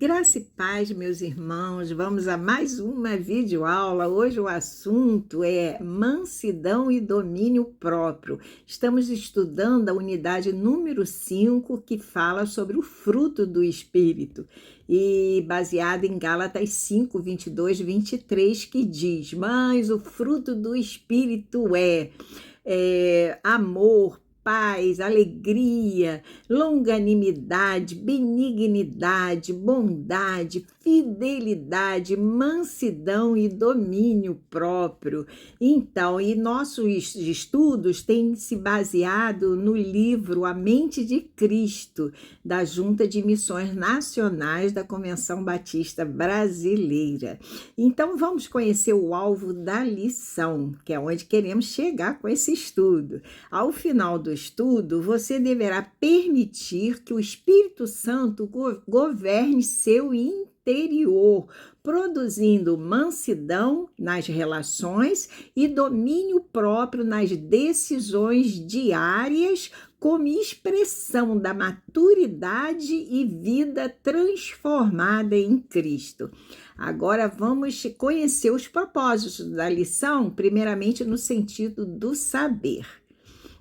Graça e paz, meus irmãos, vamos a mais uma videoaula. Hoje o assunto é mansidão e domínio próprio. Estamos estudando a unidade número 5, que fala sobre o fruto do Espírito, e baseada em Gálatas 5, 22, 23, que diz: mas o fruto do Espírito é amor, paz, alegria, longanimidade, benignidade, bondade, fidelidade, mansidão e domínio próprio. Então, e nossos estudos têm se baseado no livro A Mente de Cristo, da Junta de Missões Nacionais da Convenção Batista Brasileira. Então, vamos conhecer o alvo da lição, que é onde queremos chegar com esse estudo. Ao final do estudo, você deverá permitir que o Espírito Santo governe seu interior, produzindo mansidão nas relações e domínio próprio nas decisões diárias, como expressão da maturidade e vida transformada em Cristo. Agora vamos conhecer os propósitos da lição, primeiramente no sentido do saber.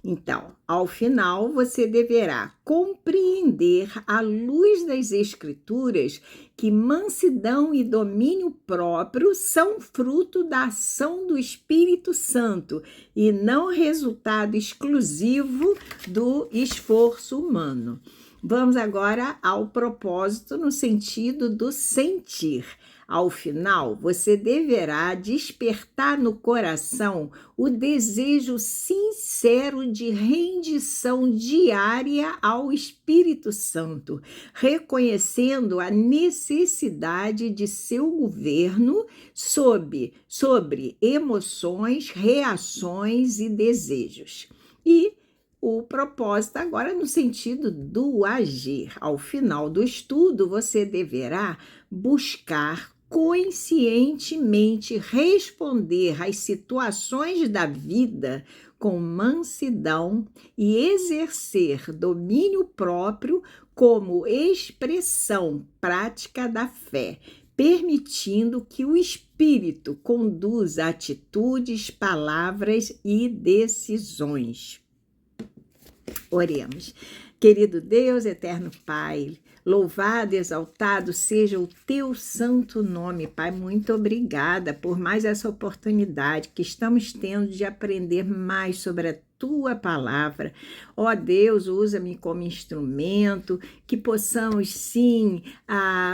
Então, ao final, você deverá compreender, à luz das Escrituras, que mansidão e domínio próprio são fruto da ação do Espírito Santo e não resultado exclusivo do esforço humano. Vamos agora ao propósito no sentido do sentir. Ao final, você deverá despertar no coração o desejo sincero de rendição diária ao Espírito Santo, reconhecendo a necessidade de seu governo sobre emoções, reações e desejos. E o propósito agora no sentido do agir. Ao final do estudo, você deverá buscar conscientemente responder às situações da vida com mansidão e exercer domínio próprio como expressão prática da fé, permitindo que o Espírito conduza atitudes, palavras e decisões. Oremos. Querido Deus, eterno Pai, louvado, exaltado seja o teu santo nome, Pai. Muito obrigada por mais essa oportunidade que estamos tendo de aprender mais sobre a tua palavra. Ó Deus, usa-me como instrumento, que possamos sim,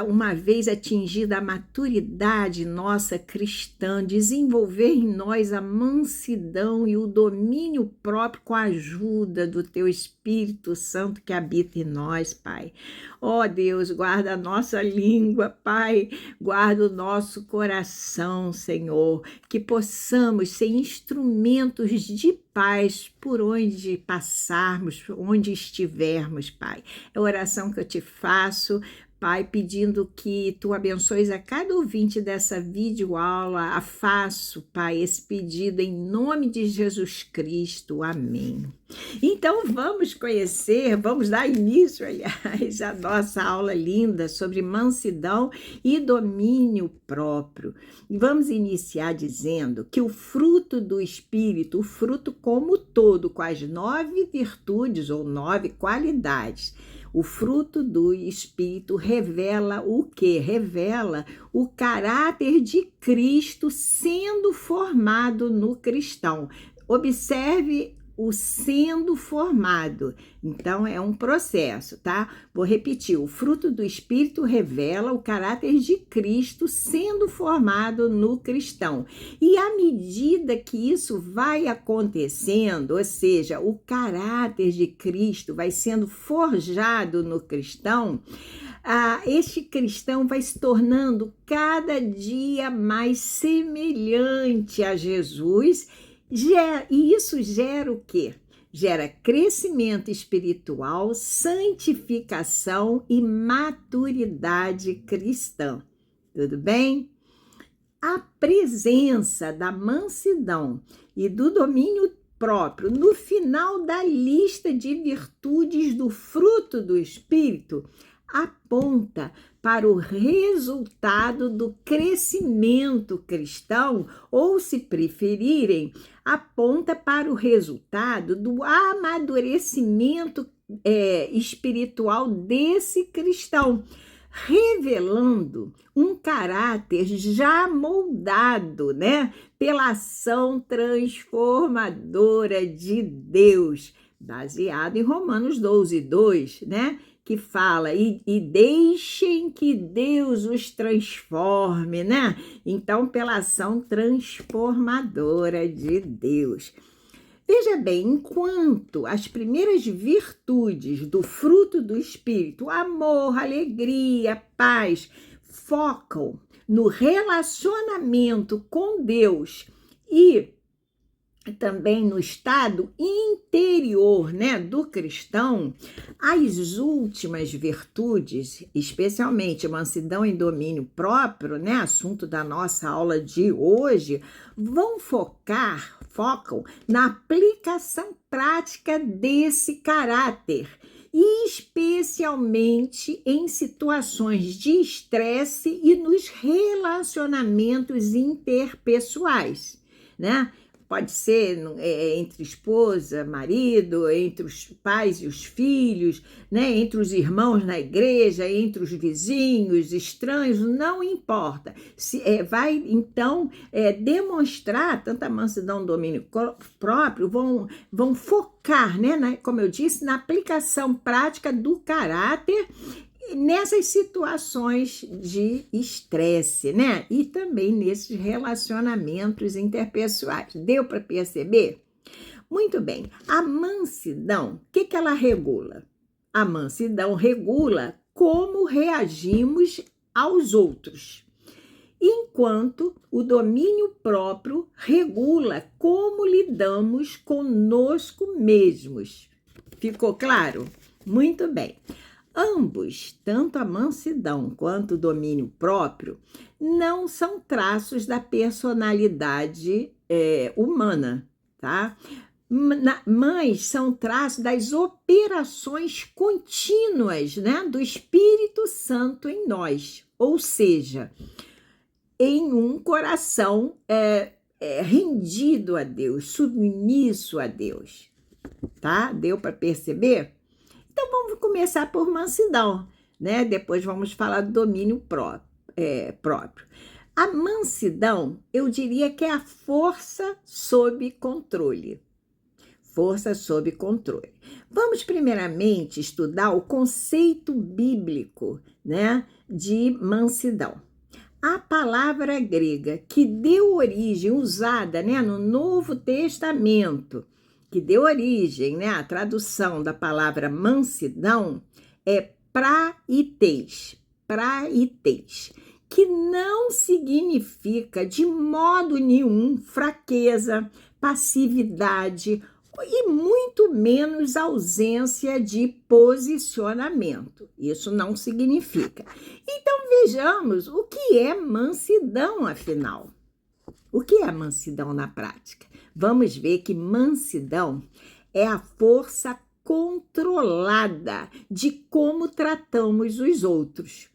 uma vez atingida a maturidade nossa cristã, desenvolver em nós a mansidão e o domínio próprio com a ajuda do teu Espírito Santo que habita em nós, Pai. Ó Deus, guarda a nossa língua, Pai, guarda o nosso coração, Senhor, que possamos ser instrumentos de paz por onde passarmos, onde estivermos, Pai. É a oração que eu te faço, Pai, pedindo que tu abençoes a cada ouvinte dessa videoaula. Faço, Pai, esse pedido em nome de Jesus Cristo. Amém. Então vamos dar início, aliás, à nossa aula linda sobre mansidão e domínio próprio. Vamos iniciar dizendo que o fruto do Espírito, o fruto como todo, com as 9 virtudes ou 9 qualidades, o fruto do Espírito revela o quê? Revela o caráter de Cristo sendo formado no cristão. Observe o sendo formado. Então, é um processo, tá? Vou repetir. O fruto do Espírito revela o caráter de Cristo sendo formado no cristão. E à medida que isso vai acontecendo, ou seja, o caráter de Cristo vai sendo forjado no cristão, este cristão vai se tornando cada dia mais semelhante a Jesus. E isso gera o quê? Gera crescimento espiritual, santificação e maturidade cristã. Tudo bem? A presença da mansidão e do domínio próprio no final da lista de virtudes do fruto do Espírito aponta para o resultado do crescimento cristão, ou, se preferirem, aponta para o resultado do amadurecimento espiritual desse cristão, revelando um caráter já moldado, né, pela ação transformadora de Deus, baseado em Romanos 12:2, né, que fala, e deixem que Deus os transforme, né? Então, pela ação transformadora de Deus. Veja bem, enquanto as primeiras virtudes do fruto do Espírito, amor, alegria, paz, focam no relacionamento com Deus e também no estado interior, né, do cristão, as últimas virtudes, especialmente mansidão e domínio próprio, né, assunto da nossa aula de hoje, focam na aplicação prática desse caráter, e especialmente em situações de estresse e nos relacionamentos interpessoais, né? Pode ser entre esposa, marido, entre os pais e os filhos, né? Entre os irmãos na igreja, entre os vizinhos, estranhos, não importa. Vai, então, demonstrar tanta mansidão e domínio próprio, vão focar, né? Como eu disse, na aplicação prática do caráter nessas situações de estresse, né? E também nesses relacionamentos interpessoais. Deu para perceber? Muito bem. A mansidão, o que ela regula? A mansidão regula como reagimos aos outros, enquanto o domínio próprio regula como lidamos conosco mesmos. Ficou claro? Muito bem. Ambos, tanto a mansidão quanto o domínio próprio, não são traços da personalidade humana, tá? Mas são traços das operações contínuas, né, do Espírito Santo em nós, ou seja, em um coração rendido a Deus, submisso a Deus, tá? Deu para perceber? Então, vamos começar por mansidão, né? Depois vamos falar do domínio próprio. A mansidão, eu diria que é a força sob controle. Força sob controle. Vamos primeiramente estudar o conceito bíblico, né, de mansidão. A palavra grega que deu origem, usada, né, no Novo Testamento, que deu origem, né, à tradução da palavra mansidão, é praitês, que não significa de modo nenhum fraqueza, passividade e muito menos ausência de posicionamento. Isso não significa. Então vejamos o que é mansidão, afinal. O que é mansidão na prática? Vamos ver que mansidão é a força controlada de como tratamos os outros,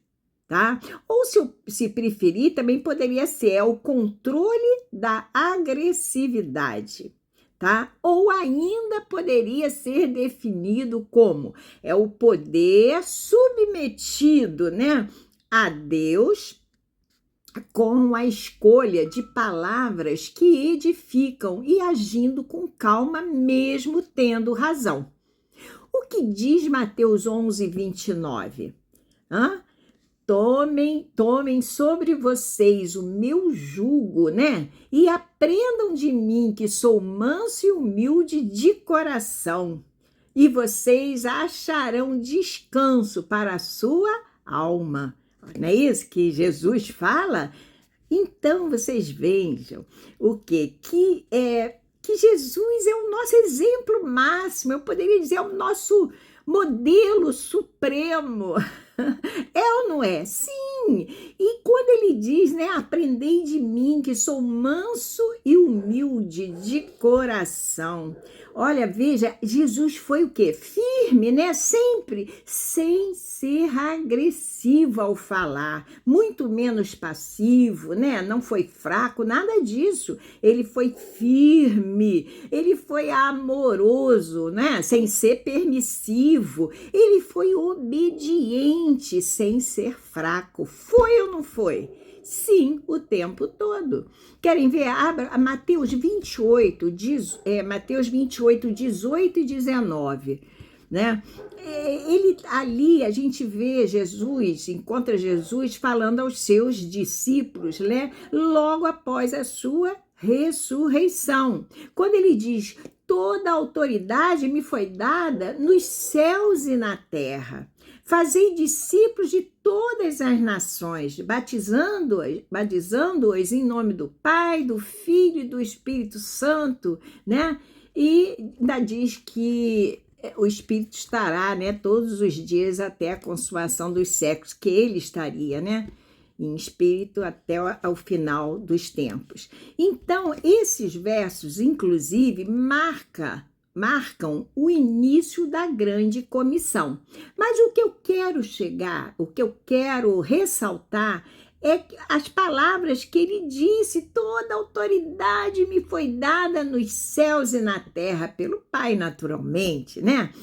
tá? Ou, se preferir, também poderia ser o controle da agressividade, tá? Ou ainda poderia ser definido como o poder submetido, né, a Deus, com a escolha de palavras que edificam e agindo com calma, mesmo tendo razão. O que diz Mateus 11:29? Tomem sobre vocês o meu jugo, né? E aprendam de mim, que sou manso e humilde de coração, e vocês acharão descanso para a sua alma. Não é isso que Jesus fala? Então, vocês vejam o quê? Que Jesus é o nosso exemplo máximo, eu poderia dizer, é o nosso modelo supremo. É ou não é? Sim! E quando ele diz, né, aprendei de mim, que sou manso e humilde de coração. Olha, veja, Jesus foi o quê? Firme, né? Sempre, sem ser agressivo ao falar, muito menos passivo, né? Não foi fraco, nada disso. Ele foi firme, ele foi amoroso, né? Sem ser permissivo. Ele foi obediente, sem ser fraco. Foi ou não foi? Sim, o tempo todo. Querem ver? Abra Mateus 28, Mateus 28, 18 e 19, né? Ali a gente vê Jesus, encontra Jesus falando aos seus discípulos, né? Logo após a sua ressurreição. Quando ele diz: toda a autoridade me foi dada nos céus e na terra. Fazei discípulos de todas as nações, batizando-os em nome do Pai, do Filho e do Espírito Santo, né? E ainda diz que o Espírito estará, né, todos os dias até a consumação dos séculos, que ele estaria, né, em espírito até ao final dos tempos. Então, esses versos, inclusive, marcam o início da grande comissão. Mas o que eu quero o que eu quero ressaltar é as palavras que ele disse: toda autoridade me foi dada nos céus e na terra, pelo Pai, naturalmente, né?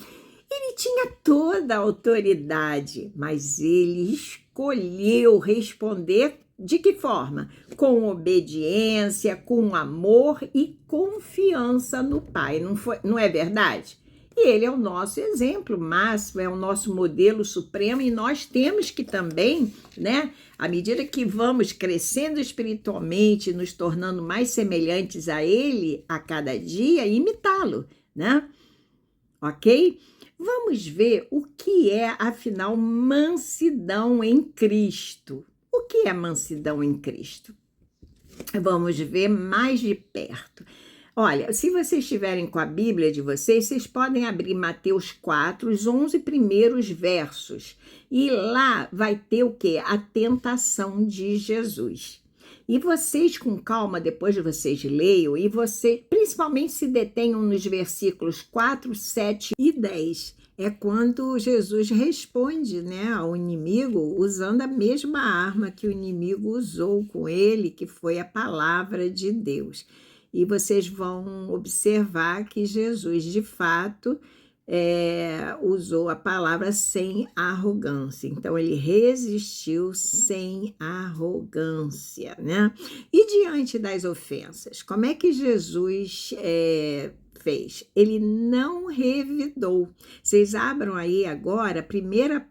Ele tinha toda a autoridade, mas ele escolheu responder de que forma? Com obediência, com amor e confiança no Pai, não é verdade? E ele é o nosso exemplo máximo, é o nosso modelo supremo, e nós temos que também, né, à medida que vamos crescendo espiritualmente, nos tornando mais semelhantes a ele a cada dia, imitá-lo, né? Ok? Vamos ver o que é, afinal, mansidão em Cristo. O que é mansidão em Cristo? Vamos ver mais de perto. Olha, se vocês estiverem com a Bíblia de vocês podem abrir Mateus 4, os 11 primeiros versos. E lá vai ter o quê? A tentação de Jesus. E vocês, com calma, depois de vocês leiam, e vocês principalmente se detenham nos versículos 4, 7 e 10. É quando Jesus responde, né, ao inimigo usando a mesma arma que o inimigo usou com ele, que foi a palavra de Deus. E vocês vão observar que Jesus, de fato, usou a palavra sem arrogância. Então, ele resistiu sem arrogância, né? E diante das ofensas, como é que Jesus fez? Ele não revidou. Vocês abram aí agora 1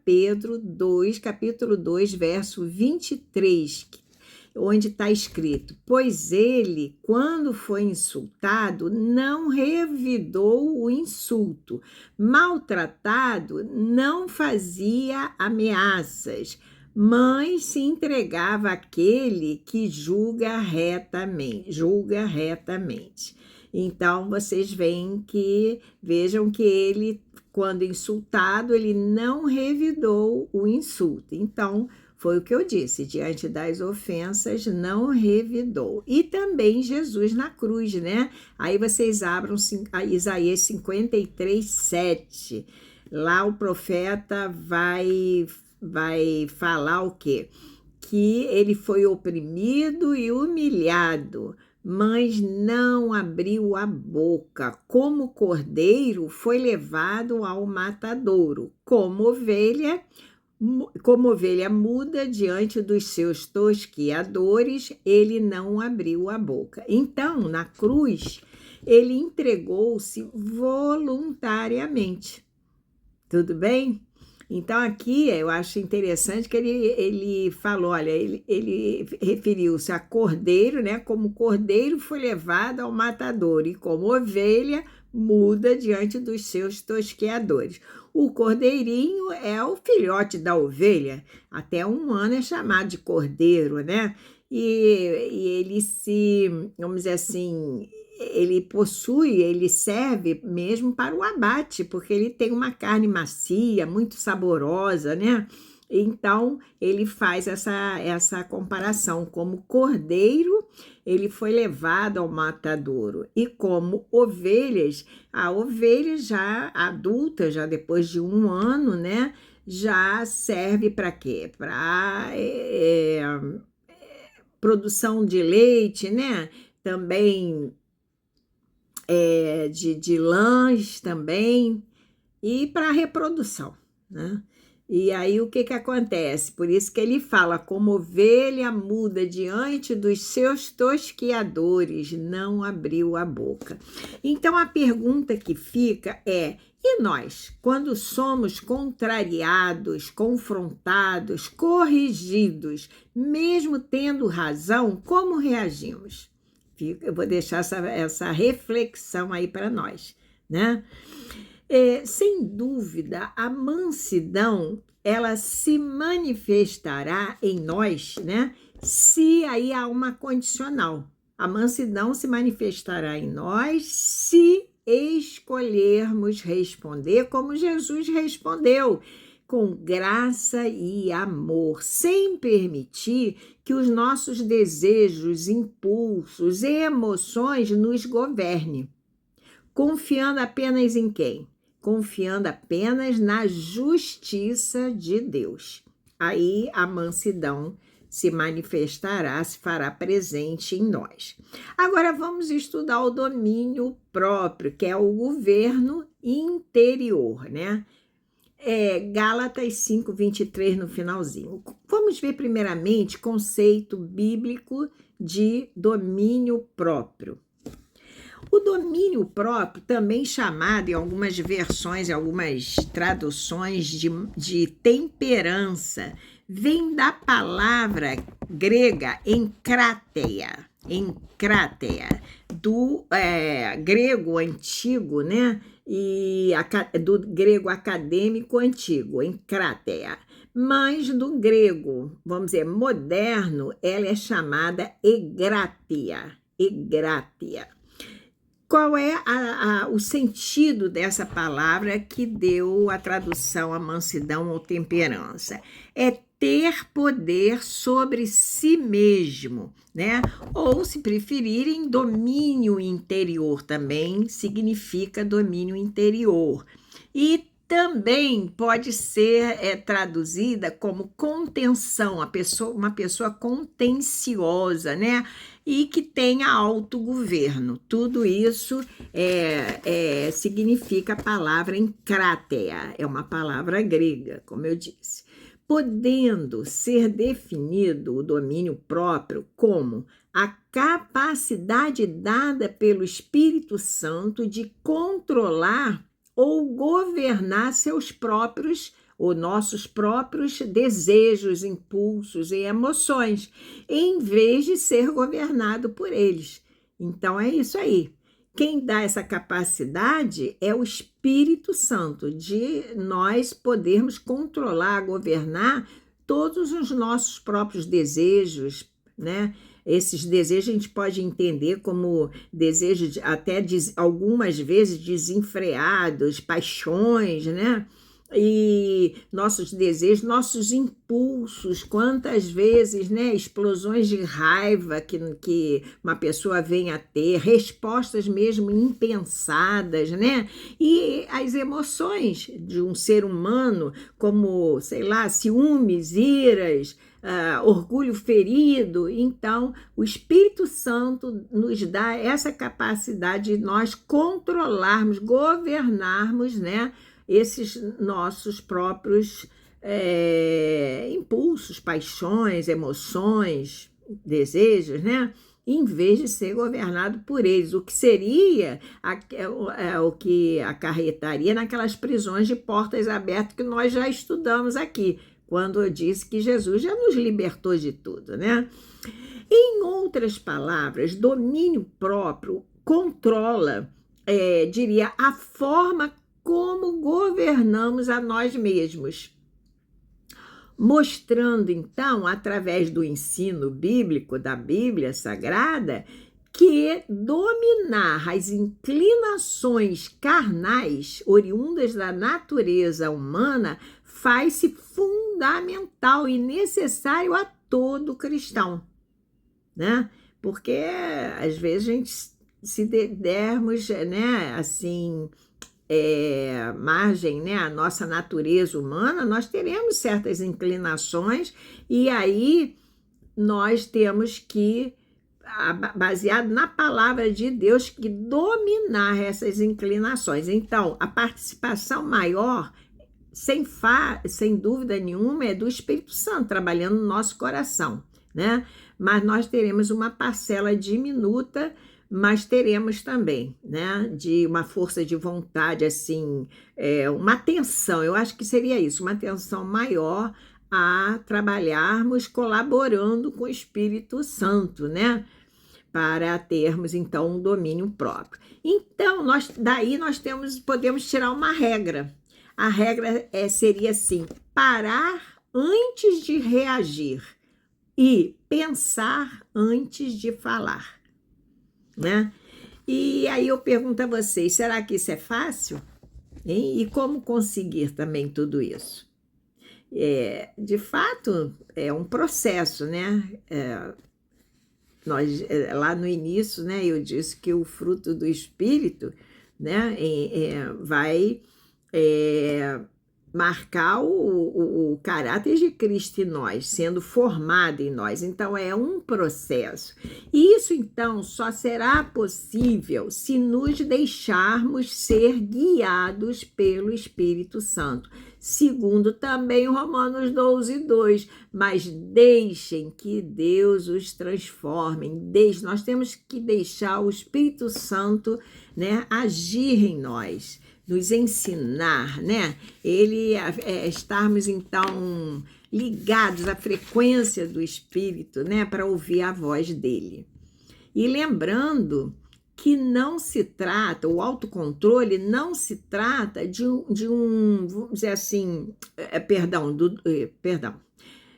Pedro 2, capítulo 2, verso 23, onde está escrito: pois ele, quando foi insultado, não revidou o insulto, maltratado, não fazia ameaças, mas se entregava àquele que julga retamente. Então, vocês vejam que ele, quando insultado, ele não revidou o insulto. Então, foi o que eu disse: diante das ofensas, não revidou. E também Jesus na cruz, né? Aí vocês abram a Isaías 53, 7. Lá o profeta vai falar o quê? Que ele foi oprimido e humilhado, mas não abriu a boca. Como cordeiro, foi levado ao matadouro. Como ovelha muda diante dos seus tosquiadores, ele não abriu a boca. Então, na cruz, ele entregou-se voluntariamente. Tudo bem? Então, aqui eu acho interessante que ele falou, olha, ele referiu-se a cordeiro, né? Como cordeiro foi levado ao matadouro, e como ovelha muda diante dos seus tosqueadores. O cordeirinho é o filhote da ovelha, até 1 ano é chamado de cordeiro, né? E ele vamos dizer assim, ele serve mesmo para o abate, porque ele tem uma carne macia, muito saborosa, né? Então, ele faz essa comparação. Como cordeiro, ele foi levado ao matadouro. E como ovelhas, a ovelha já adulta, já depois de 1 ano, né? Já serve para quê? Para produção de leite, né? Também de lãs também, e para reprodução, né? E aí o que que acontece? Por isso que ele fala, como ovelha muda diante dos seus tosquiadores, não abriu a boca. Então a pergunta que fica é: e nós, quando somos contrariados, confrontados, corrigidos, mesmo tendo razão, como reagimos? Eu vou deixar essa reflexão aí para nós, né? Sem dúvida, a mansidão, ela se manifestará em nós, né? Se aí há uma condicional. A mansidão se manifestará em nós se escolhermos responder como Jesus respondeu, com graça e amor, sem permitir que os nossos desejos, impulsos e emoções nos governem. Confiando apenas em quem? Confiando apenas na justiça de Deus. Aí a mansidão se manifestará, se fará presente em nós. Agora vamos estudar o domínio próprio, que é o governo interior, né? Gálatas 5:23 no finalzinho. Vamos ver primeiramente conceito bíblico de domínio próprio. O domínio próprio, também chamado em algumas versões, em algumas traduções de temperança, vem da palavra grega enkráteia, do grego antigo, né? E do grego acadêmico antigo, enkráteia. Mas do grego, vamos dizer, moderno, ela é chamada egrátia. Qual é o sentido dessa palavra que deu a tradução à mansidão ou temperança? É ter poder sobre si mesmo, né? Ou, se preferirem, domínio interior também significa domínio interior. E também pode ser traduzida como contenção, uma pessoa contenciosa, né? E que tenha autogoverno. Tudo isso significa a palavra enkráteia, é uma palavra grega, como eu disse. Podendo ser definido o domínio próprio como a capacidade dada pelo Espírito Santo de controlar ou governar nossos próprios desejos, impulsos e emoções, em vez de ser governado por eles. Então é isso aí. Quem dá essa capacidade é o Espírito Santo, de nós podermos controlar, governar todos os nossos próprios desejos, né? Esses desejos a gente pode entender como desejos até algumas vezes desenfreados, paixões, né? E nossos desejos, nossos impulsos, quantas vezes, né, explosões de raiva que uma pessoa vem a ter, respostas mesmo impensadas, né? E as emoções de um ser humano, como, sei lá, ciúmes, iras, orgulho ferido. Então, o Espírito Santo nos dá essa capacidade de nós controlarmos, governarmos, né, esses nossos próprios impulsos, paixões, emoções, desejos, né? Em vez de ser governado por eles, o que seria o que acarretaria naquelas prisões de portas abertas que nós já estudamos aqui, quando eu disse que Jesus já nos libertou de tudo, né? Em outras palavras, domínio próprio controla, diria, a forma como governamos a nós mesmos, mostrando então, através do ensino bíblico da Bíblia Sagrada, que dominar as inclinações carnais oriundas da natureza humana faz-se fundamental e necessário a todo cristão, né? Porque às vezes a gente, se dermos, né, assim, margem, né, à nossa natureza humana, nós teremos certas inclinações e aí nós temos que, baseado na palavra de Deus, que dominar essas inclinações. Então, a participação maior, sem dúvida nenhuma, é do Espírito Santo trabalhando no nosso coração, né? Mas nós teremos uma parcela diminuta, mas teremos também, né, de uma força de vontade, assim, uma atenção, eu acho que seria isso, uma atenção maior a trabalharmos colaborando com o Espírito Santo, né, para termos, então, um domínio próprio. Então, daí nós podemos tirar uma regra. A regra seria assim: parar antes de reagir e pensar antes de falar, né? E aí eu pergunto a vocês, será que isso é fácil? Hein? E como conseguir também tudo isso? De fato, é um processo, né? Lá no início, né, eu disse que o fruto do Espírito, né, vai marcar o caráter de Cristo em nós, sendo formado em nós. Então, é um processo. E isso, então, só será possível se nos deixarmos ser guiados pelo Espírito Santo. Segundo também Romanos 12:2, mas deixem que Deus os transforme. Nós temos que deixar o Espírito Santo, né, agir em nós, nos ensinar, né? Estarmos, então, ligados à frequência do Espírito, né, para ouvir a voz dele. E lembrando que não se trata, o autocontrole não se trata de um vamos dizer assim, perdão.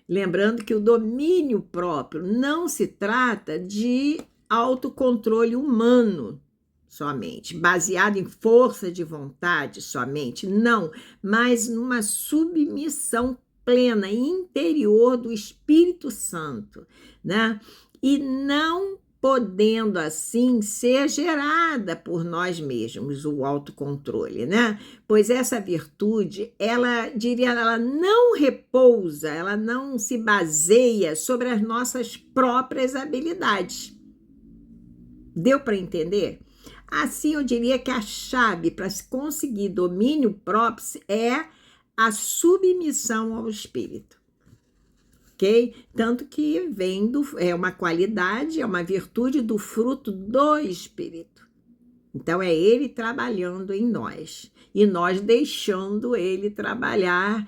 Lembrando que o domínio próprio não se trata de autocontrole humano somente, baseado em força de vontade somente, não, mas numa submissão plena interior do Espírito Santo, né? E não podendo assim ser gerada por nós mesmos o autocontrole, né? Pois essa virtude, ela não repousa, ela não se baseia sobre as nossas próprias habilidades. Deu para entender? Assim, eu diria que a chave para se conseguir domínio próprio é a submissão ao Espírito. Ok? Tanto que é uma qualidade, é uma virtude do fruto do Espírito. Então, é ele trabalhando em nós e nós deixando ele trabalhar,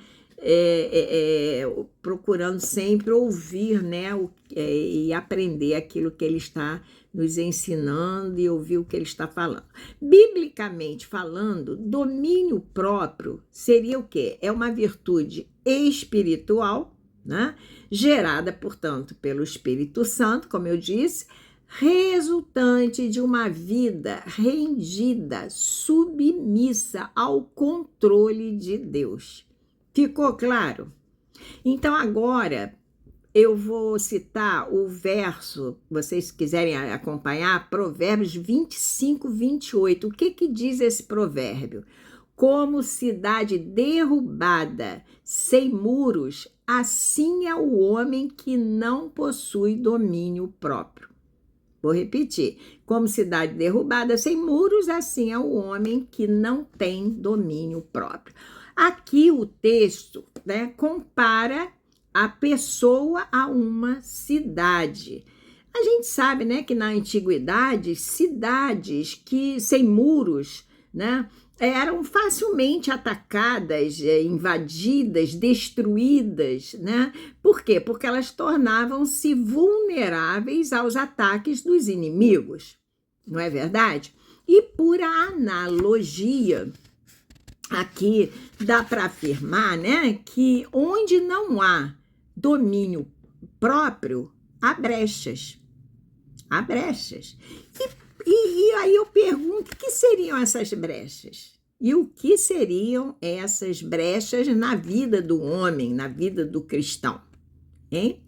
procurando sempre ouvir, né, e aprender aquilo que ele está nos ensinando e ouvir o que ele está falando. Biblicamente falando, domínio próprio seria o quê? É uma virtude espiritual, né? Gerada, portanto, pelo Espírito Santo, como eu disse, resultante de uma vida rendida, submissa ao controle de Deus. Ficou claro? Então, agora eu vou citar o verso, vocês quiserem acompanhar, Provérbios 25:28. O que diz esse provérbio? Como cidade derrubada, sem muros, assim é o homem que não possui domínio próprio. Vou repetir. Como cidade derrubada, sem muros, assim é o homem que não tem domínio próprio. Aqui o texto, né, compara a pessoa a uma cidade. A gente sabe, né, que na antiguidade, cidades que sem muros, né, eram facilmente atacadas, invadidas, destruídas, né? Por quê? Porque elas tornavam-se vulneráveis aos ataques dos inimigos, não é verdade? E por analogia, aqui dá para afirmar, né, que onde não há domínio próprio, há brechas. Há brechas. E aí eu pergunto, o que seriam essas brechas? E o que seriam essas brechas na vida do homem, na vida do cristão, hein?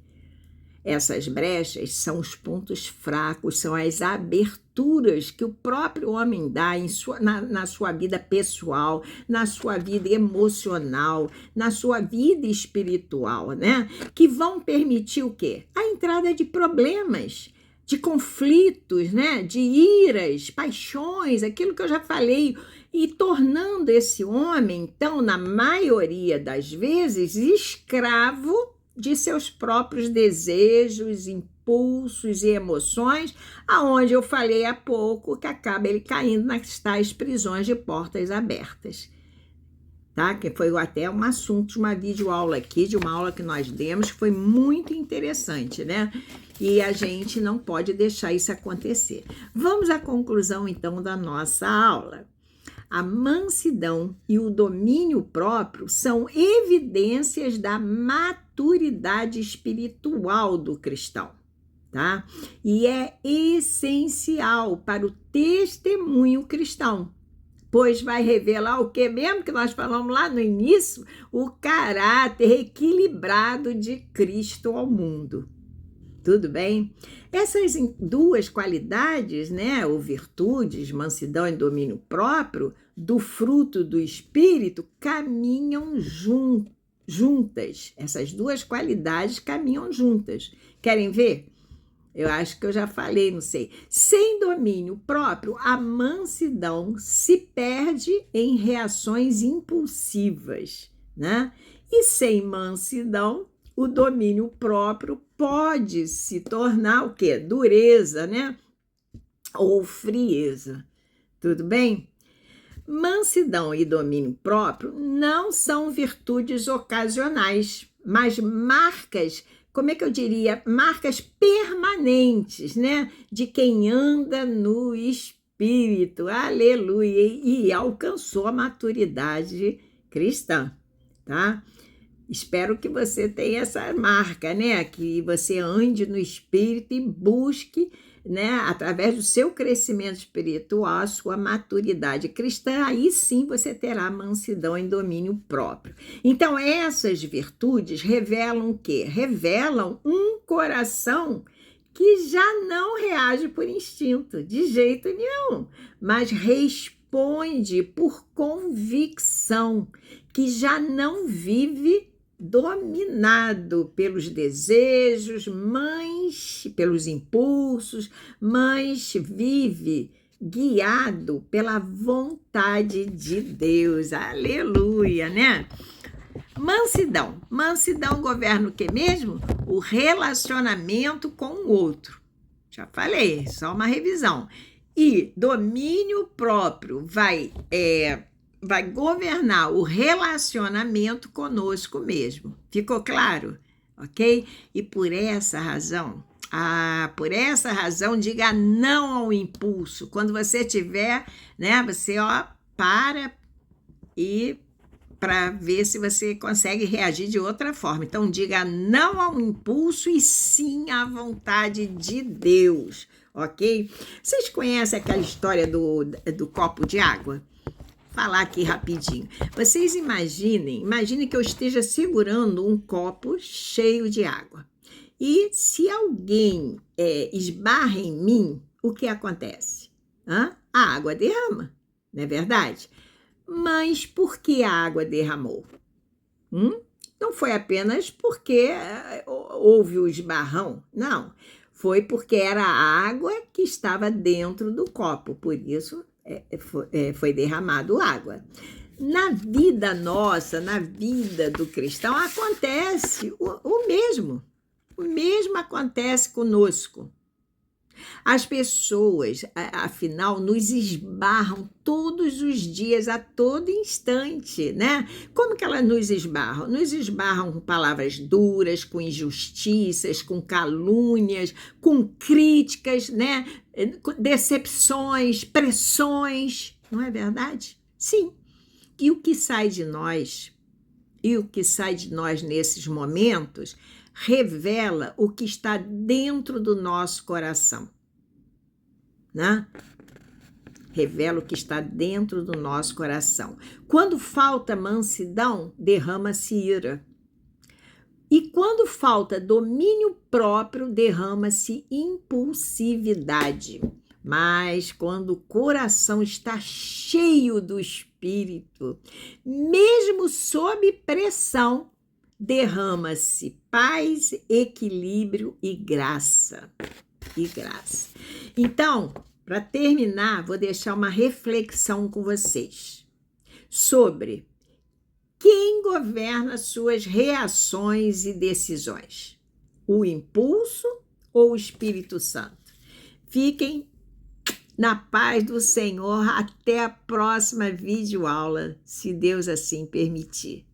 Essas brechas são os pontos fracos, são as aberturas que o próprio homem dá na sua vida pessoal, na sua vida emocional, na sua vida espiritual, né? Que vão permitir o quê? A entrada de problemas, de conflitos, né? De iras, paixões, aquilo que eu já falei, e tornando esse homem, então, na maioria das vezes, escravo de seus próprios desejos, impulsos e emoções, aonde eu falei há pouco que acaba ele caindo nas tais prisões de portas abertas. Tá? Que foi até um assunto de uma videoaula aqui, de uma aula que nós demos, que foi muito interessante, né? E a gente não pode deixar isso acontecer. Vamos à conclusão, então, da nossa aula. A mansidão e o domínio próprio são evidências da maturidade espiritual do cristão, tá? E é essencial para o testemunho cristão, pois vai revelar o que mesmo que nós falamos lá no início? O caráter equilibrado de Cristo ao mundo. Tudo bem? Essas duas qualidades, né, ou virtudes, mansidão e domínio próprio, do fruto do Espírito, caminham juntas. Essas duas qualidades caminham juntas. Querem ver? Eu acho que eu já falei, não sei. Sem domínio próprio, a mansidão se perde em reações impulsivas, né? E sem mansidão, o domínio próprio pode se tornar o quê? Dureza, né? Ou frieza. Tudo bem? Mansidão e domínio próprio não são virtudes ocasionais, mas marcas, como é que eu diria? Marcas permanentes, né? De quem anda no Espírito. Aleluia! E alcançou a maturidade cristã, tá? Espero que você tenha essa marca, né? Que você ande no Espírito e busque, né, através do seu crescimento espiritual, a sua maturidade cristã. Aí sim você terá mansidão e domínio próprio. Então, essas virtudes revelam o quê? Revelam um coração que já não reage por instinto, de jeito nenhum, mas responde por convicção, que já não vive dominado pelos desejos, mas pelos impulsos, mas vive guiado pela vontade de Deus. Aleluia, né? Mansidão governa o que mesmo? O relacionamento com o outro. Já falei, só uma revisão. E domínio próprio vai governar o relacionamento conosco mesmo. Ficou claro? Ok? E por essa razão, diga não ao impulso. Quando você tiver, né, você para e para ver se você consegue reagir de outra forma. Então, diga não ao impulso e sim à vontade de Deus, ok? Vocês conhecem aquela história do copo de água? Falar aqui rapidinho. Vocês imaginem que eu esteja segurando um copo cheio de água. E se alguém esbarra em mim, o que acontece? A água derrama, não é verdade? Mas por que a água derramou? Não foi apenas porque houve o esbarrão, não. Foi porque era a água que estava dentro do copo, por isso foi derramado água. Na vida nossa, na vida do cristão, acontece o mesmo. O mesmo acontece conosco. As pessoas, afinal, nos esbarram todos os dias, a todo instante, né? Como que elas nos esbarram? Nos esbarram com palavras duras, com injustiças, com calúnias, com críticas, né? Decepções, pressões, não é verdade? Sim. E o que sai de nós, nesses momentos, revela o que está dentro do nosso coração, né? revela o que está dentro do nosso coração. Quando falta mansidão, derrama-se ira. E quando falta domínio próprio, derrama-se impulsividade. Mas quando o coração está cheio do Espírito, mesmo sob pressão, derrama-se paz, equilíbrio e graça. E graça. Então, para terminar, vou deixar uma reflexão com vocês sobre quem governa suas reações e decisões, o impulso ou o Espírito Santo? Fiquem na paz do Senhor até a próxima videoaula, se Deus assim permitir.